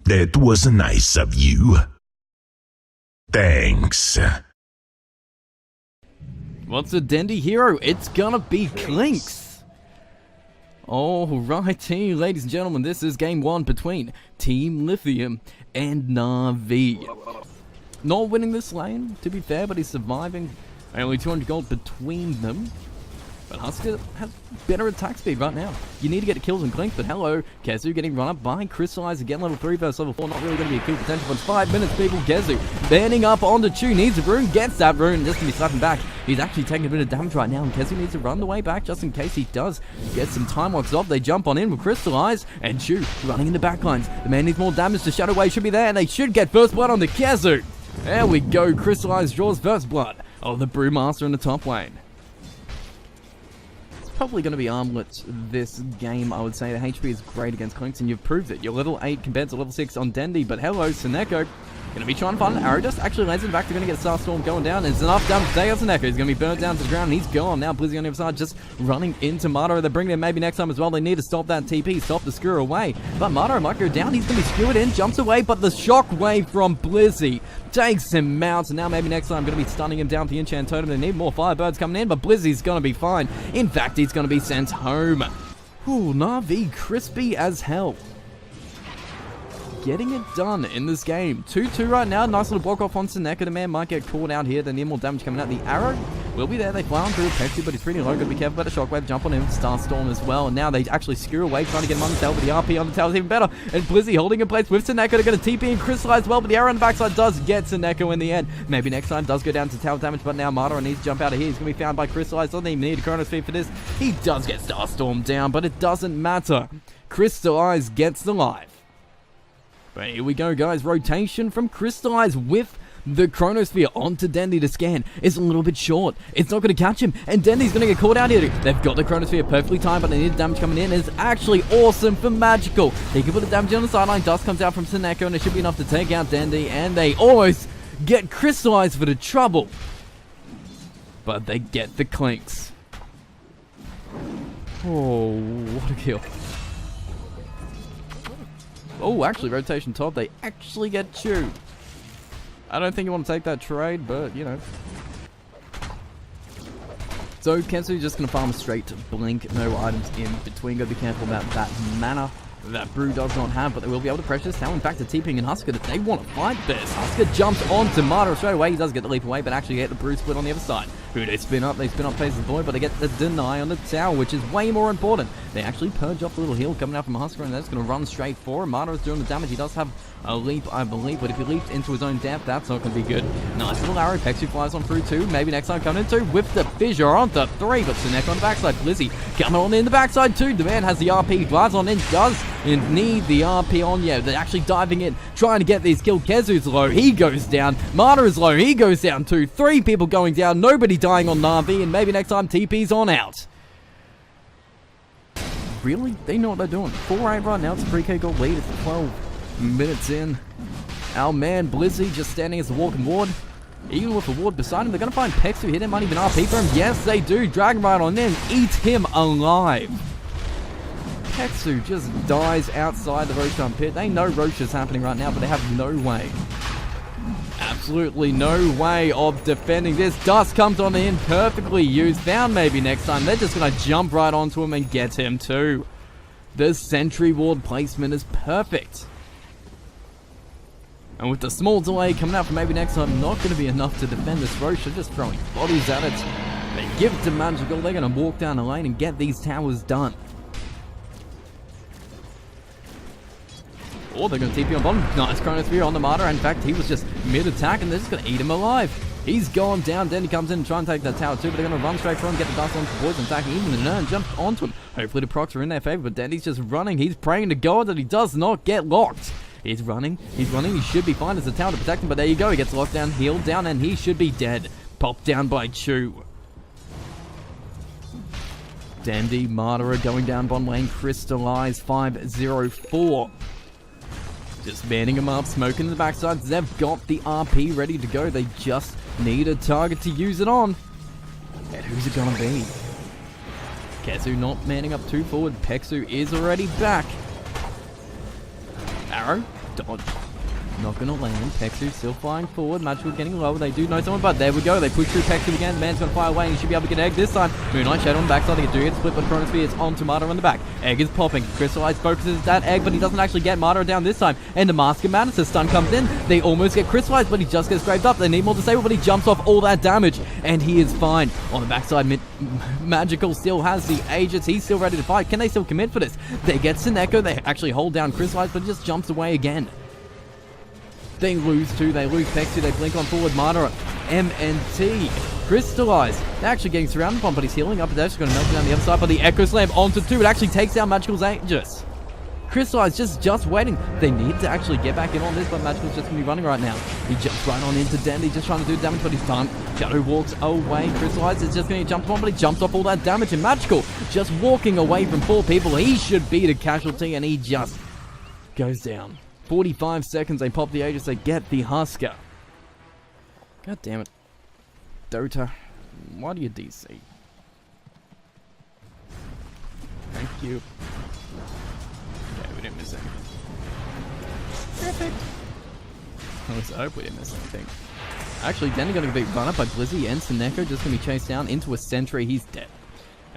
That was nice of you. Thanks. What's a Dendi hero? It's gonna be Clinks. Alrighty, ladies and gentlemen, this is game 1 between Team Lithium and NaVi. Not winning this lane, to be fair, but he's surviving. Only 200 gold between them. But Husker has better attack speed right now. You need to get kills and Clinks, but hello, Kezu getting run up by Crystallize again, level 3 versus level 4. Not really going to be a kill potential, but 5 minutes, people. Kezu banning up onto Chu, needs a rune, gets that rune, just going to be slapping back. He's actually taking a bit of damage right now, and Kezu needs to run the way back just in case he does get some time locks off. They jump on in with Crystallize, and Chu running in the backlines. The man needs more damage. The Shadow Wave should be there, and they should get first blood on the Kezu. There we go, Crystallize draws first blood of the Brewmaster in the top lane. Probably going to be armlets this game, I would say. The HP is great against Clinks, and you've proved it. You're level 8 compared to level 6 on Dendi, but hello, Seneko. Going to be trying to find an arrow dust. Actually lands in the back. They're going to get Starstorm going down. It's enough damage to take out Seneko. He's going to be burnt down to the ground, and he's gone. Now Blizzy on the other side just running into Madara. They're bringing him maybe next time as well. They need to stop that TP, stop the screw away. But Madara might go down. He's going to be skewered in, jumps away, but the shock wave from Blizzy takes him out. And now maybe next time I'm going to be stunning him down to the enchant totem. They need more Firebirds coming in, but Blizzy's going to be fine. In fact, he's going to be sent home. Ooh, NaVi crispy as hell. Getting it done in this game. 2-2 right now. Nice little block off on Seneka. The man might get caught out here. They need more damage coming out. The arrow will be there. They fly on through Pexy, but he's pretty low. Gotta be careful about the shockwave. Jump on him. Starstorm as well. And now they actually skewer away, trying to get him on the tail, but the RP on the tail is even better. And Blizzy holding in place with Seneka. They're going to TP and Crystallize well, but the arrow on the backside does get Seneka in the end. Maybe next time does go down to tail damage, but now Madara needs to jump out of here. He's going to be found by Crystallize. Doesn't even need a Chronosphere for this. He does get Starstorm down, but it doesn't matter. Crystallize gets the life. But here we go, guys. Rotation from Crystallize with the Chronosphere onto Dendi to scan. It's a little bit short. It's not going to catch him, and Dendi's going to get caught out here. They've got the Chronosphere perfectly timed, but they need damage coming in. It's actually awesome for Magical. They can put the damage on the sideline. Dust comes out from Seneko, and it should be enough to take out Dendi, and they almost get Crystallize for the trouble. But they get the Clinks. Oh, what a kill. Oh, actually, rotation top. They actually get Chu. I don't think you want to take that trade, but, you know. So, Kensu's just going to farm straight to Blink. No items in between. Got to be careful about that mana that Brew does not have, but they will be able to pressure this tower. In fact, the TPing and Husker, that they want to fight this. Husker jumps onto Madara straight away. He does get the leap away, but actually get the Brew split on the other side. Who they spin up Faces the Boy, but they get the deny on the tower, which is way more important. They actually purge off the little heal coming out from Husker, and that's going to run straight for him. Madara's doing the damage. He does have a leap, I believe, but if he leaps into his own death, that's not going to be good. Nice little arrow. Pexu flies on through 2. Maybe next time coming in 2 with the fissure onto 3, but Seneka on the backside. Blizzy coming on in the backside too. The man has the RP, drives on in, does need the RP on. Yeah, they're actually diving in, trying to get these kills. Kezu's low, he goes down. Madara's low, he goes down too. 3 people going down, nobody dying on NaVi, and maybe next time TP's on out. Really? They know what they're doing. 4-8 right now. It's a 3k gold lead. It's 12 minutes in. Our man Blizzy just standing as the walking ward. Even with a ward beside him, they're going to find Pexu. Hit him, might even RP for him. Yes, they do. Dragon Ride on in. Eat him alive. Pexu just dies outside the Roshan pit. They know Rosh is happening right now, but they have no way. Absolutely no way of defending this. Dust comes on in, perfectly used. Found maybe next time. They're just going to jump right onto him and get him too. The sentry ward placement is perfect. And with the small delay coming out for maybe next time, not going to be enough to defend this Rosh. They're just throwing bodies at it. They give it to Magical. They're going to walk down the lane and get these towers done. Or they're going to TP on bottom. Nice Chronosphere on the Martyr. In fact, he was just mid-attack, and they're just going to eat him alive. He's gone down. Dendi comes in and try and take that tower too, but they're going to run straight for him, get the dust onto the poison attack. Even the Nern jumps onto him. Hopefully the procs are in their favor, but Dendi's just running. He's praying to God that he does not get locked. He's running. He should be fine as the tower to protect him, but there you go. He gets locked down, healed down, and he should be dead. Popped down by Chu. Dendi, Madara going down bottom lane. Crystallize 5-0-4. Just manning him up, smoking the backside. They've got the RP ready to go. They just need a target to use it on. And who's it gonna be? Kezu not manning up too forward. Pexu is already back. Arrow, dodge. Not gonna land. Pexu still flying forward. Magical getting lower. They do know someone, but there we go. They push through Pexu again. The man's gonna fire away and he should be able to get Egg this time. Moonlight Shadow on the backside. They do get split, but Chronosphere is on to Madara on the back. Egg is popping. Crystallized focuses that Egg, but he doesn't actually get Madara down this time. And the Mask of Madness stun comes in. They almost get Crystallized, but he just gets scraped up. They need more Disable, but he jumps off all that damage. And he is fine. On the backside, Magical still has the Aegis. He's still ready to fight. Can they still commit for this? They get Sineko. They actually hold down Crystallized, but he just jumps away again. They lose two, they lose Pexu, they blink on forward, Madara, MNT, Crystallized. They're actually getting surrounded upon, but he's healing up, but they're just going to melt down the other side, but the Echo Slam onto two, it actually takes down Magical's Aegis. Crystallized just waiting. They need to actually get back in on this, but Magical's just going to be running right now. He jumps right on into Dendi, just trying to do damage, but he's done. Shadow walks away, Crystallized is just going to jump on, but he jumps off all that damage, and Magical just walking away from four people. He should be the casualty, and he just goes down. 45 seconds, they pop the Aegis, they get the Husker. God damn it. Dota, why do you DC? Thank you. Okay, we didn't miss anything. Perfect. Let's hope we didn't miss anything. Actually, Dendi gonna be run up by Blizzy and Sineko, just gonna be chased down into a sentry, he's dead.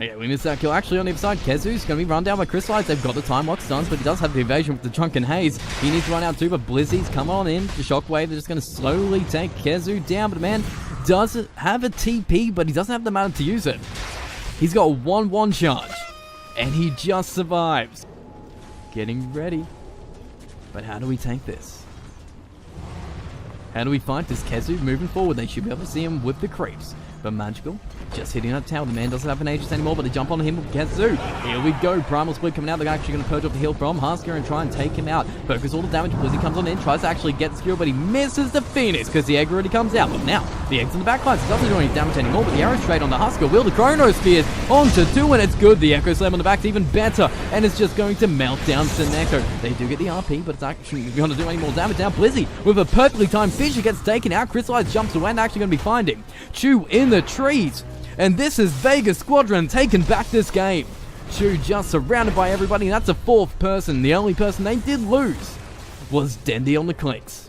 Okay, we missed that kill. Actually, on the other side, Kezu's going to be run down by Crystallized. They've got the time lock stuns, but he does have the evasion with the Drunken Haze. He needs to run out too, but Blizzy's come on in. The Shockwave, they're just going to slowly take Kezu down, but the man doesn't have a TP, but he doesn't have the mana to use it. He's got a 1-1 charge, and he just survives. Getting ready. But how do we take this? How do we fight this? Kezu moving forward. They should be able to see him with the creeps. But Magical, just hitting that tower. The man doesn't have an Aegis anymore, but they jump on him with Kezu. Here we go. Primal Split coming out. They're actually going to purge off the heal from Husker and try and take him out. Focus all the damage. Blizzy comes on in, tries to actually get the skill, but he misses the Phoenix because the egg already comes out. But now, the egg's in the backline, so it doesn't do any damage anymore, but the arrow straight on the Husker will the Chronospheres onto two, and it's good. The Echo Slam on the back's even better, and it's just going to melt down Sineko. They do get the RP, but it's actually going to do any more damage. Now Blizzy, with a perfectly timed fissure, gets taken out. Crystallized jumps away, and actually going to be finding Chu in the trees. And this is Vega Squadron taking back this game. Chu just surrounded by everybody, and that's a fourth person. The only person they did lose was Dendi on the clicks.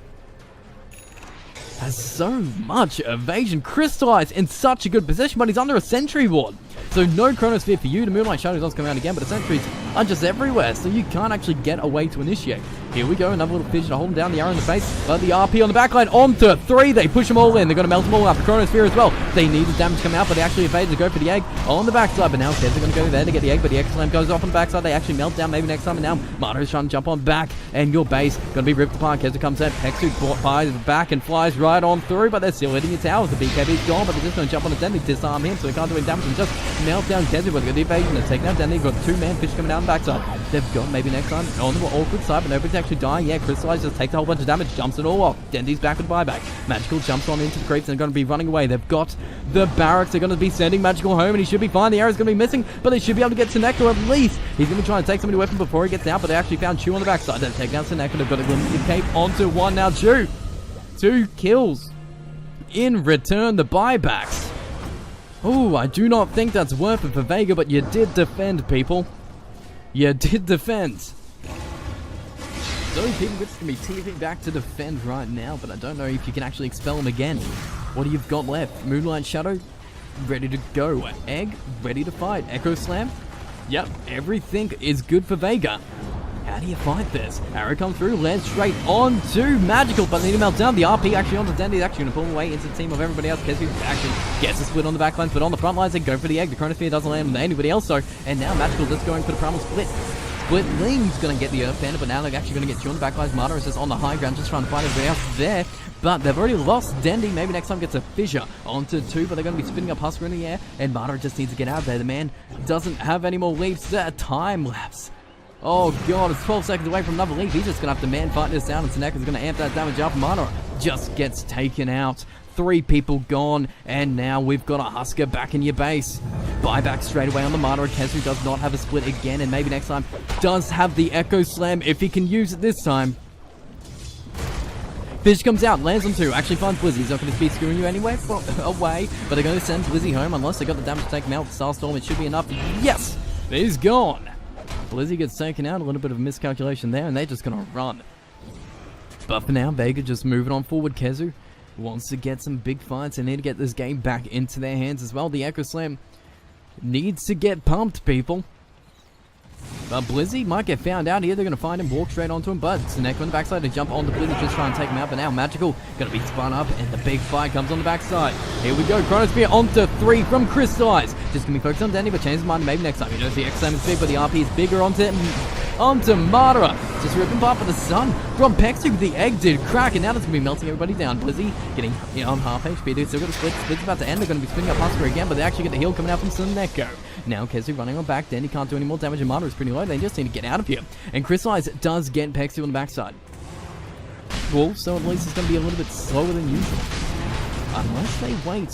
Has so much evasion. Crystallized in such a good position, but he's under a sentry ward. So no Chronosphere for you. The Moonlight Shadow does come out again, but the sentries are just everywhere, so you can't actually get away to initiate. Here we go, another little fissure to hold him down, the arrow in the face, but the RP on the backline onto three. They push them all in. They're going to melt them all up. The Chronosphere as well. They need the damage to come out, but they actually evade to go for the egg on the backside. But now Keds are going to go there to get the egg, but the X-Slam goes off on the backside. They actually melt down maybe next time, and now Mato's trying to jump on back, and your base going to be ripped apart. Keds comes in, Hexu fires back and flies right on through, but they're still hitting your towers. The BKB's gone, but they're just going to jump on the Dendi, disarm him, so he can't do any damage, and just melt down Keds. But they've got the evasion, they're taking out Dendi. They've got two-man fish coming down the backside. They've got maybe next time on the awkward side, but nobody's actually dying. Yeah, Crystallized just takes a whole bunch of damage, jumps it all off. Dendi's back with buyback. Magical jumps on into the creeps and they're going to be running away. They've got the barracks. They're going to be sending Magical home, and he should be fine. The arrow's going to be missing, but they should be able to get Sineko at least. He's going to be trying to take somebody weapon before he gets out, but they actually found Chu on the backside. They've taken out Sineko. They've got a limited cape onto one now. Chu, 2 kills. In return, the buybacks. Oh, I do not think that's worth it for Vega, but you did defend, people. You did defend. So people are going to be TVing back to defend right now, but I don't know if you can actually expel them again. What do you've got left? Moonlight Shadow, ready to go. Egg, ready to fight. Echo Slam. Yep, everything is good for Vega. How do you fight this? Arrow comes through, lands straight onto Magical, but they need to melt down. The RP actually onto Dendi, actually going to pull him away into the team of everybody else. Kezu actually gets a split on the back lines, but on the front lines, they go for the egg. The Chronosphere doesn't land on anybody else, so, and now Magical just going for the primal split. Splitling's going to get the Earth Bender, but now they're actually going to get you on the back lines. Mata is just on the high ground, just trying to fight everybody else there, but they've already lost Dendi. Maybe next time gets a fissure onto 2, but they're going to be spinning up Husker in the air, and Mata just needs to get out of there. The man doesn't have any more leaps. Time lapse. Oh god, it's 12 seconds away from another leap. He's just going to have to man fight this down, and Sineka's going to amp that damage up. Mana just gets taken out. 3 people gone, and now we've got a Husker back in your base. Buyback straight away on the Mana. Kezu does not have a split again, and maybe next time does have the Echo Slam if he can use it this time. Fish comes out, lands on 2, actually finds Blizzy. He's not going to be screwing you anyway, away, but they're going to send Blizzy home unless they got the damage to take him out with Starstorm. It should be enough. Yes! He's gone! Blizzy gets taken out, a little bit of a miscalculation there, and they're just going to run. But for now, Vega just moving on forward. Kezu wants to get some big fights and need to get this game back into their hands as well. The Echo Slam needs to get pumped, people. But Blizzy might get found out here. They're going to find him, walk straight onto him. But Seneko on the backside to jump onto Blizzy, just try and take him out. But now Magical going to be spun up, and the big fight comes on the backside. Here we go. Chronosphere onto 3 from Crystallize. Just going to be focused on Dendi, but changes his mind maybe next time. He knows the X-Slam is big, but the RP is bigger onto Madara. Just ripping apart for the sun from Pexu. The egg did crack, and now it's going to be melting everybody down. Blizzy getting, on half HP. They're still got a split. Split's about to end. They're going to be spinning up Husker again, but they actually get the heal coming out from Seneko. Now Kezu running on back. Dendi can't do any more damage, and Madara is pretty low. They just need to get out of here. And Crystallize does get Pexu on the backside. Well, so at least it's going to be a little bit slower than usual. Unless they wait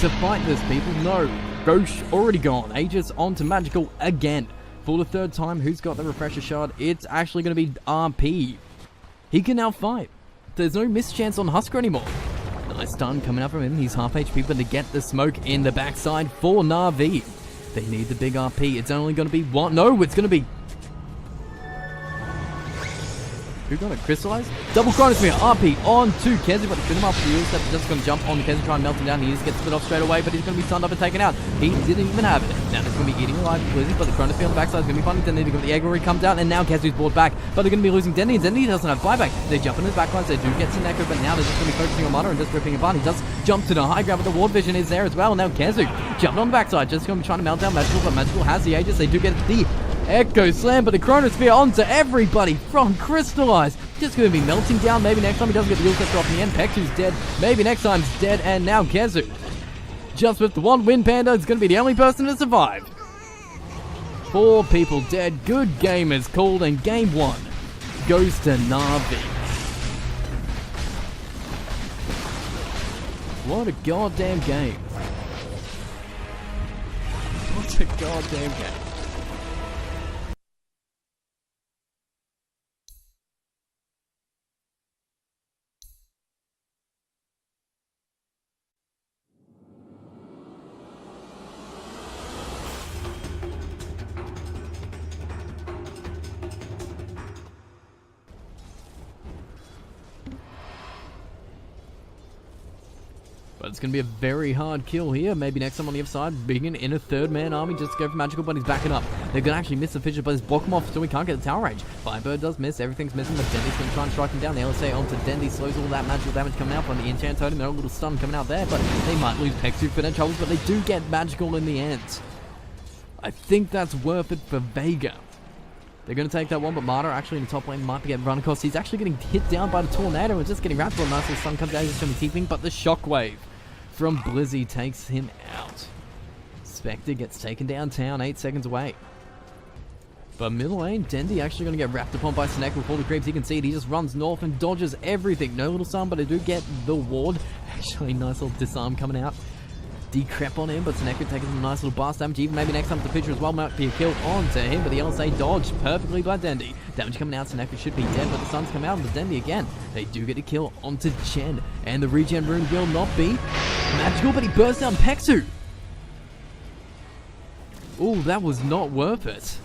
to fight this, people. No. Ghost already gone. Aegis onto Magical again. For the third time, who's got the refresher shard? It's actually going to be RP. He can now fight. There's no mischance on Husker anymore. Nice stun coming out from him. He's half HP, but to get the smoke in the backside for NaVi. They need the big RP. It's only going to be one. No, it's going to be... Who got it? Crystallize? Double Chronosphere. RP on to Kezu, but the him off the wheels. That's just going to jump on Kezu, try and melt him down. He just gets split off straight away, but he's going to be stunned up and taken out. He didn't even have it. Now they're going to be eating alive Blizzy, but the Chronosphere on the backside is going to be fun. Then they're going to the Egg comes out, and now Kezu's brought back, but they're going to be losing Dendi, and Dendi doesn't have buyback. They jump in his backlines. They do get Seneko, but now they're just going to be focusing on Madara and just ripping apart. He does jump to the high ground, but the ward vision is there as well. Now Kezu jumping on the backside, just going to be trying to melt down Magical, but Magical has the Aegis. They do get the Echo Slam, but the Chronosphere onto everybody from Crystallize. Just going to be melting down. Maybe next time he doesn't get the heal set off in the end. Pexu's dead. Maybe next time he's dead. And now Kezu, just with the one win, Panda is going to be the only person to survive. 4 people dead. Good game is called, and game 1 goes to NaVi. What a goddamn game. What a goddamn game. But it's going to be a very hard kill here. Maybe next time on the other side, being in a 3rd-man army just to go for Magical, but he's backing up. They're going to actually miss the Fissure, but he's blocking him off so he can't get the tower range. Firebird does miss. Everything's missing, but Dendi's going to try and strike him down. The LSA onto Dendi slows all that magical damage coming out from the Enchant Totem. They're a little stun coming out there, but they might lose Pexu for their troubles, but they do get Magical in the end. I think that's worth it for Vega. They're going to take that one, but Madara actually in the top lane might be getting run across. He's actually getting hit down by the Tornado and just getting wrapped for a nice little stun comes out. He's going to be TPing, but the Shockwave from Blizzy takes him out. Spectre gets taken downtown, 8 seconds away. But middle lane, Dendi actually going to get wrapped upon by Seneko with all the creeps. You can see it, he just runs north and dodges everything. No little stun, but they do get the ward. Actually, nice little disarm coming out. Decrep on him, but Seneko taking some nice little blast damage. Even maybe next time the picture as well might be a kill onto him, but the LSA dodged perfectly by Dendi. Damage coming out, Seneko should be dead, but the sun's come out onto Dendi again. They do get a kill onto Chen, and the regen rune will not be magical, but he bursts down Pexu. Ooh, that was not worth it.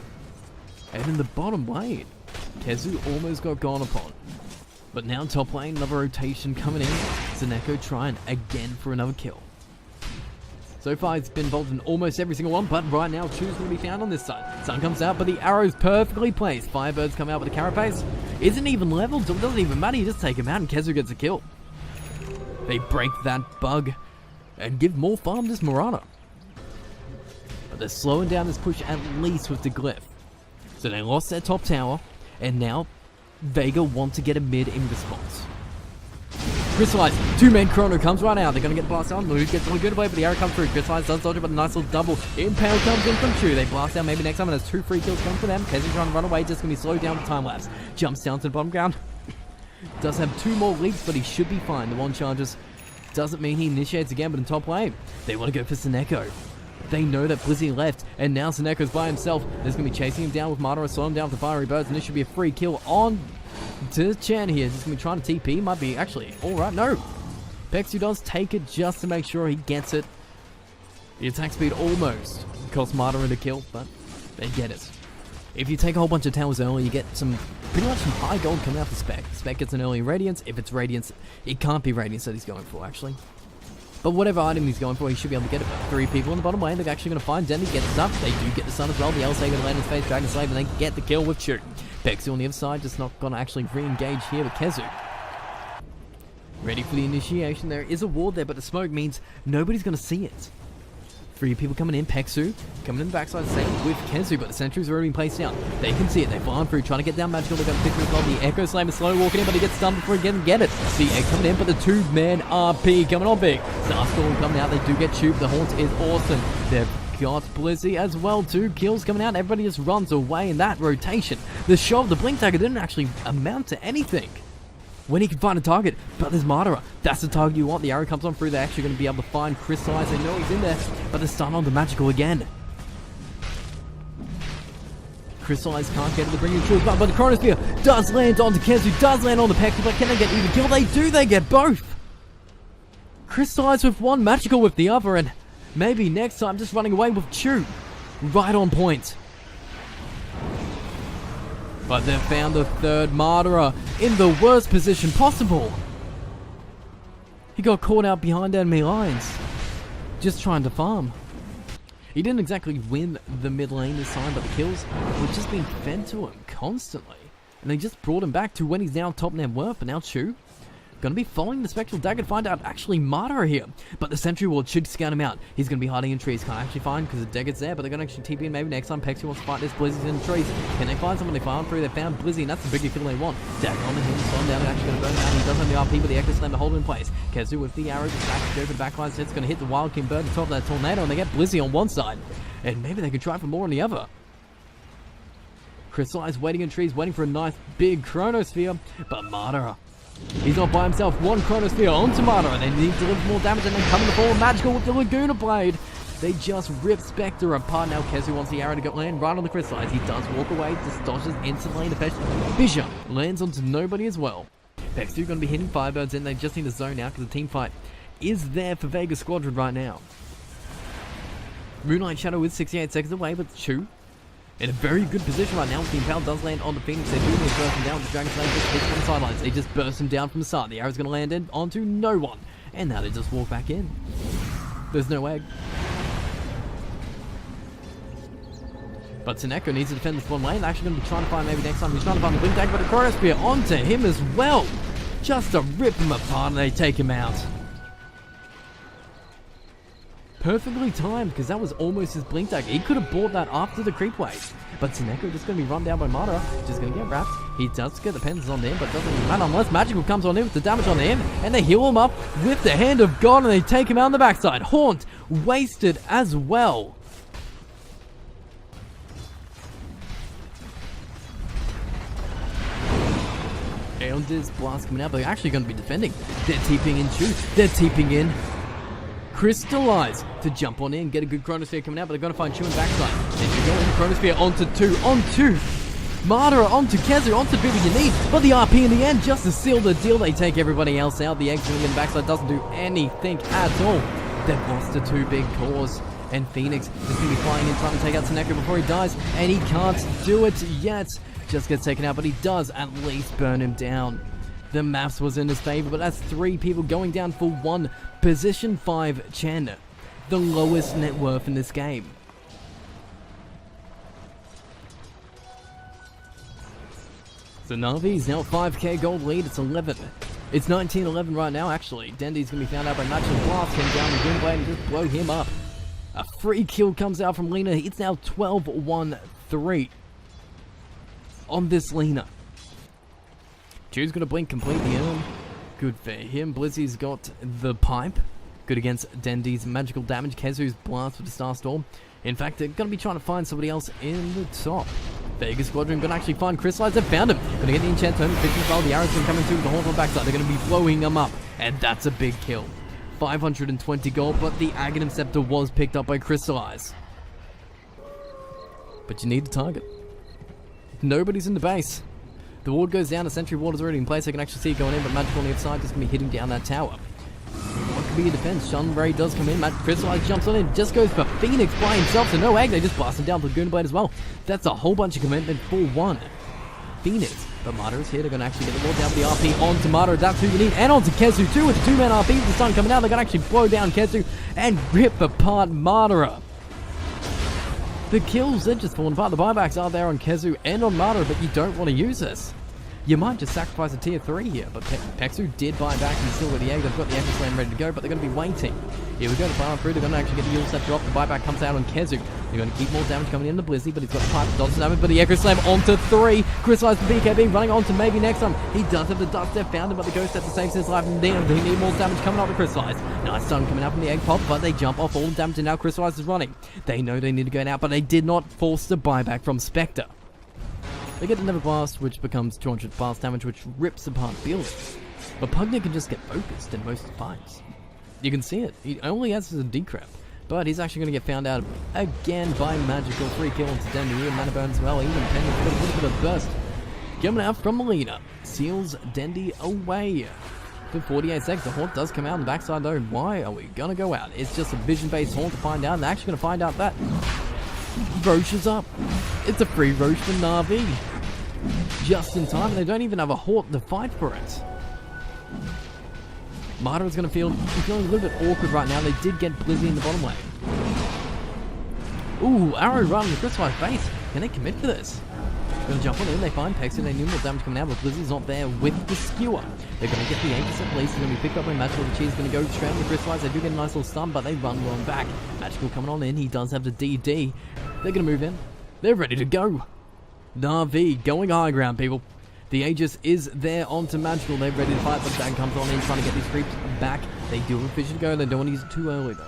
And in the bottom lane, Kezu almost got gone upon. But now top lane, another rotation coming in. Seneko trying again for another kill. So far, it's been involved in almost every single one, but right now, Chu's going to be found on this side. Sun comes out, but the arrow's perfectly placed. Firebirds come out with a carapace. Isn't even leveled, so it doesn't even matter. You just take him out, and Kezu gets a kill. They break that bug and give more farm to this Marana. But they're slowing down this push at least with the glyph. So they lost their top tower, and now Vega want to get a mid in response. Crystallize, 2-man Chrono comes right out. They're going to get blasted on. Lou gets a good away, but the arrow comes through. Crystallize does dodge it, but a nice little double. Impale comes in from Chu. They blast down maybe next time, and there's 2 free kills coming for them. Kezu trying to run away, just going to be slowed down with time lapse. Jumps down to the bottom ground. Does have 2 more leaps, but he should be fine. The 1 charges doesn't mean he initiates again, but in top lane, they want to go for Seneko. They know that Blizzy left, and now Seneko's by himself. There's going to be chasing him down with Madara, slow him down with the fiery birds, and this should be a free kill on to Chan here. Just going to be trying to TP. Might be actually alright. No. Pexu does take it just to make sure he gets it. The attack speed almost cost Madara the kill, but they get it. If you take a whole bunch of towers early, you get some pretty much some high gold coming out the Spec. Spec gets an early Radiance. If it's Radiance, it can't be Radiance that he's going for, actually. But whatever item he's going for, he should be able to get it. But 3 people in the bottom lane, they're actually going to find Dendi, get the stun. They do get the stun as well. The LSA going to land in his face, Dragon Slave, and they get the kill with Chu. Pexu on the other side, just not going to actually re-engage here, but Kezu ready for the initiation. There is a ward there, but the smoke means nobody's going to see it. 3 people coming in. Pexu coming in the backside, same with Kezu, but the sentry's already been placed down. They can see it. They fly on through, trying to get down Magical. They're going to pick as well. The Echo Slam is slow walking in, but he gets stunned before he can get it. See Egg coming in, but the 2-man RP coming on big. Starstorm coming out. They do get Tube. The Haunt is awesome. They've got Blizzy as well. 2 kills coming out. Everybody just runs away in that rotation. The shove, the Blink Dagger didn't actually amount to anything when he can find a target, but there's Martyra. That's the target you want. The arrow comes on through. They're actually going to be able to find Crystallize. They know he's in there, but the stun on the Magical again. Crystallize can't get it to bring in Truth, but the Chronosphere does land onto Kezu, does land on the Pexu, but can they get even kill? They do, they get both. Crystallize with one, Magical with the other, and maybe next time just running away with Chu. Right on point. But they've found the 3rd Martyra in the worst position possible. He got caught out behind enemy lines, just trying to farm. He didn't exactly win the mid lane this time, but the kills were just being fed to him constantly. And they just brought him back to when he's now top net worth, but now Chu going to be following the Spectral Dagger to find out actually Martyra here. But the Sentry Ward should scout him out. He's going to be hiding in trees. Can't actually find because the Dagger's there, but they're going to actually TP in maybe next time. Pexu wants to fight this. Blizzy's in the trees. Can they find someone? They farm through. They found Blizzy, and that's the bigger kill they want. Dagger on the hill. Slowing down. They're actually going to burn down. He does have the RP, but the Echo Slam to hold in place. Kezu with the arrow. Just back to go for the backline. So it's going to hit the Wild King Bird on top of that Tornado, and they get Blizzy on one side. And maybe they could try for more on the other. Crystallize waiting in trees, waiting for a nice big Chronosphere, but Martyra, he's not by himself. One Chronosphere onto Martyra. They need to deliver more damage, and then coming to forward Magical with the Laguna Blade. They just rip Spectre apart. Now Kezu wants the arrow to go land right on the Crystallize. He does walk away, just dodges instant lane effect. Fissure lands onto nobody as well. Pexu going to be hitting Firebirds in. They just need to zone out because the team fight is there for Vega Squadron right now. Moonlight Shadow is 68 seconds away, but Chu in a very good position right now. The Impale does land on the Phoenix. They're doing this burst him down. The Dragon Slayer just hits from the sidelines. They just burst him down from the start. The arrow's going to land in onto no one. And now they just walk back in. There's no egg. But Seneko needs to defend this one lane. They're actually going to be trying to find maybe next time. He's trying to find the Blink Dagger, but a Chronosphere onto him as well. Just to rip him apart, and they take him out. Perfectly timed, because that was almost his Blink Dagger. He could have bought that after the creep wave. But Seneko just going to be run down by Martyra. Just going to get wrapped. He does get the penance on him, but doesn't even matter unless Magical comes on him with the damage on him. And they heal him up with the Hand of God, and they take him out on the backside. Haunt wasted as well. Elders Blast coming out, but they're actually going to be defending. They're TPing in Chu. They're TPing in Crystallize to jump on in, get a good Chronosphere coming out, but they're going to find Chu and backside. They should go in Chronosphere onto 2, onto Martyra, onto Kezu, onto people you need, but the RP in the end just to seal the deal. They take everybody else out. The exit in the backside doesn't do anything at all. They've lost to 2 big cores, and Phoenix is going to be flying in trying to take out Seneko before he dies, and he can't do it yet. Just gets taken out, but he does at least burn him down. The maths was in his favor, but that's 3 people going down for 1. Position 5 Chen, the lowest net worth in this game. So NaVi is now 5k gold lead. It's 11. It's 19-11 right now, actually. Dendi's going to be found out by Natural Blast him down the Doomblade and just blow him up. A free kill comes out from Lina. It's now 12-1-3 on this Lina. Chu's going to blink completely in. Good for him. Blizzy's got the pipe. Good against Dendi's magical damage. Kezu's blast with the Starstorm. In fact, they're going to be trying to find somebody else in the top. Vega Squadron going to actually find Crystallize. They've found him. Going to get the enchant home. Fishing well. The arrow's going to come into the horn on the backside. They're going to be blowing him up. And that's a big kill. 520 gold, but the Aghanim Scepter was picked up by Crystallize. But you need the target. Nobody's in the base. The ward goes down, the sentry ward is already in place. I can actually see it going in, but Magical on the other side just going to be hitting down that tower. What could be a defense. Sunray does come in. Matt Crystallize jumps on in. Just goes for Phoenix by himself. So no egg. They just blast him down to the Goon Blade as well. That's a whole bunch of commitment for one. Phoenix. But Mata is here. They're going to actually get the wall down with the RP onto Mata. That's who you need. And onto Kezu too with the 2-man RP. With the sun coming out. They're going to actually blow down Kezu and rip apart Mata. The kills, they're just falling apart. The buybacks are there on Kezu and on Mata, but you don't want to use this. You might just sacrifice a tier 3 here, but Pexu did buy back and still with the egg. They've got the Echo Slam ready to go, but they're going to be waiting. Here we go, the final through. They're going to actually get the Yule Step drop. The buyback comes out on Kezu. They're going to keep more damage coming in the Blizzy, but he's got the pipe dodge damage, but the Echo Slam onto 3. Crystallized the BKB, running on to maybe next time. He does have the Dust Step, found him, but the Ghost Step to save his life, and then they need more damage coming up to Crystallize. Nice stun coming out from the egg pop, but they jump off all the damage, and now Crystallize is running. They know they need to go out, but they did not force the buyback from Spectre. They get another blast, which becomes 200 blast damage, which rips apart buildings. But Pugner can just get focused in most fights. You can see it. He only has a decrep, but he's actually going to get found out again by Magical. 3 kill into Dendi and Mana Burn as well. Even Pendant with a little bit of burst. Coming out from Melina. Seals Dendi away. For 48 seconds, the Haunt does come out on the backside though. Why are we going to go out? It's just a vision-based Haunt to find out. And they're actually going to find out that Roche is up. It's a free Roche for NaVi. Just in time, they don't even have a Haunt to fight for it. Mata is going to feeling a little bit awkward right now. They did get Blizzy in the bottom lane. Ooh, arrow right on the Crystallized face. Can they commit to this? Going to jump on in, they find Pexu, they need more damage coming out, but Blizzy's not there with the skewer. They're going to get the 8% at least, they're going to be picked up by Magical. The Cheese is going to go straight on the Crystallized. They do get a nice little stun, but they run well back. Magical coming on in, he does have the DD. They're going to move in. They're ready to go. NaVi going high ground, people. The Aegis is there onto Magical. They're ready to fight, but Dan comes on in trying to get these creeps back. They do have Fish to go. They don't want to use it too early, though.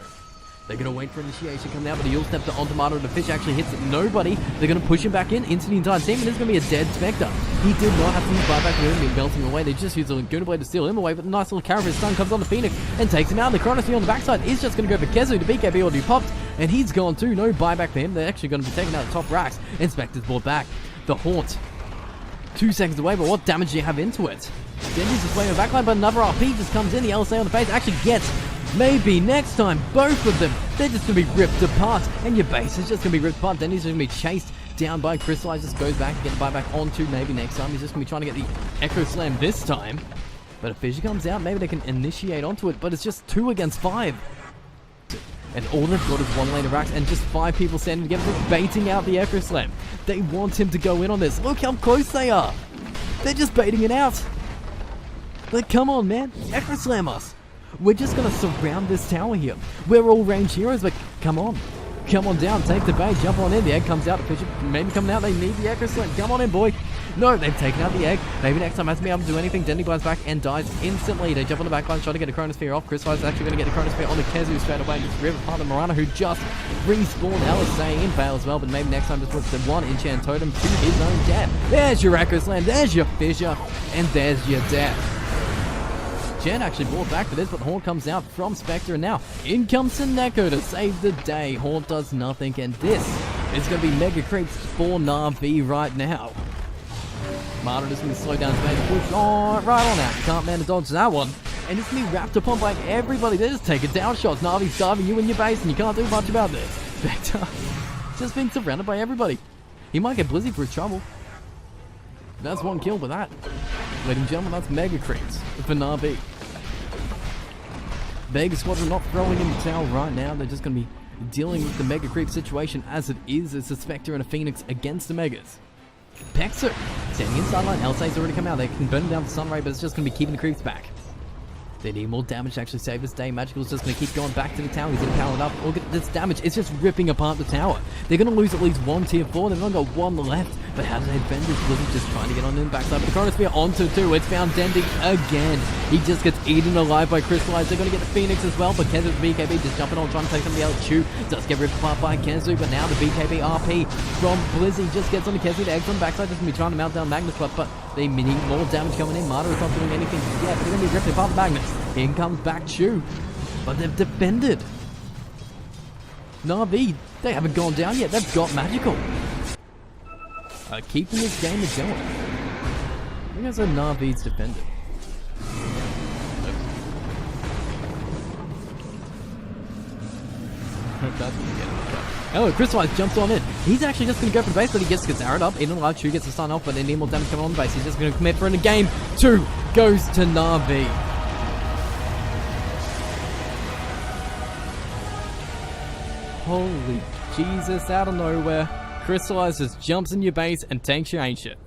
They're going to wait for initiation coming out, but he'll step to onto Mata. The Fish actually hits nobody. They're going to push him back in into the entire team, and it's going to be a dead Spectre. He did not have to use buyback to him and melt him away. They just used a Laguna Blade to steal him away, but the nice little Caravan stun comes on to Phoenix and takes him out. The Chronosphere on the backside is just going to go for Kezu. The BKB already popped, and he's gone too. No buyback for him. They're actually going to be taking out the top racks. And Spectre's brought back. The Haunt. 2 seconds away, but what damage do you have into it? Dendi's just playing a backline, but another RP just comes in. The LSA on the face actually gets maybe next time both of them. They're just going to be ripped apart, and your base is just going to be ripped apart. Dendi's going to be chased down by Crystallize. Just goes back and get the buyback onto maybe next time. He's just going to be trying to get the Echo Slam this time. But if Fissure comes out, maybe they can initiate onto it, but it's just 2 against 5. And all they've got is 1 lane of racks and just 5 people standing together baiting out the Echo Slam. They want him to go in on this. Look how close they are. They're just baiting it out. Like, come on, man. Echo Slam us. We're just going to surround this tower here. We're all range heroes, but come on. Come on down. Take the bait. Jump on in. The egg comes out. The Fisher maybe coming out. They need the Echo Slam. Come on in, boy. No, they've taken out the egg. Maybe next time hasn't been able to do anything. Dendi buys back and dies instantly. They jump on the backline, try to get a Chronosphere off. Crystallize is actually going to get the Chronosphere on the Kezu straight away. Just rip apart the Morana, who just respawned. LSA in fail as well, but maybe next time just puts the 1 enchant totem to his own death. There's your Echo Slam, there's your Fissure, and there's your death. Jen actually brought back for this, but the Haunt comes out from Spectre, and now in comes Seneko to save the day. Haunt does nothing, and this is going to be mega creeps for NaVi right now. Mata just going to slow down his base, push on, right on out. You can't man to dodge that one. And it's going to be wrapped upon by everybody. They're just taking down shots. NaVi's starving you in your base, and you can't do much about this. Spectre just being surrounded by everybody. He might get Blizzy for his trouble. That's 1 kill with that. Ladies and gentlemen, that's mega creeps for NaVi. Vega Squadron not throwing in the towel right now. They're just going to be dealing with the mega creep situation as it is. It's a Spectre and a Phoenix against the Megas. Pexu standing inside line. Elsay's already come out. They can burn him down for Sunray, but it's just going to be keeping the creeps back. They need more damage to actually save this day. Magical's just going to keep going back to the tower. He's going to power it up. Look at this damage. It's just ripping apart the tower. They're going to lose at least 1 tier 4. They've only got 1 left. But how do they defend this? Blizzard just trying to get on in the backside. But the Chronosphere onto 2. It's found Dendi again. He just gets eaten alive by Crystallize. They're going to get the Phoenix as well. But Kezu, the BKB, just jumping on, trying to take somebody else. Chew does get ripped apart by Kezu. But now the BKB RP from Blizzy just gets on the Kezu. The eggs on the backside. Just going to be trying to mount down Magnus. But they need more damage coming in. Mata is not doing anything yet. But they're going to be ripped apart by Magnus. In comes back Chew. But they've defended. NaVi, they haven't gone down yet. They've got Magical. Keeping this game going. I think that's a NaVi's defended. That's gonna get him. Oh, Crystallize jumps on in. He's actually just gonna go for the base, but he gets Arrowed up. Even Large True gets to stun off, but then more damage coming on the base. He's just gonna commit for it in game 2. Goes to NaVi. Holy Jesus, out of nowhere. Crystallize just jumps in your base and tanks your ancient.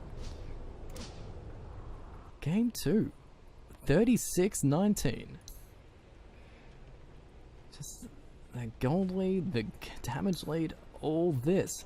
Game 2. 36-19. Just the gold lead, the damage lead, all this.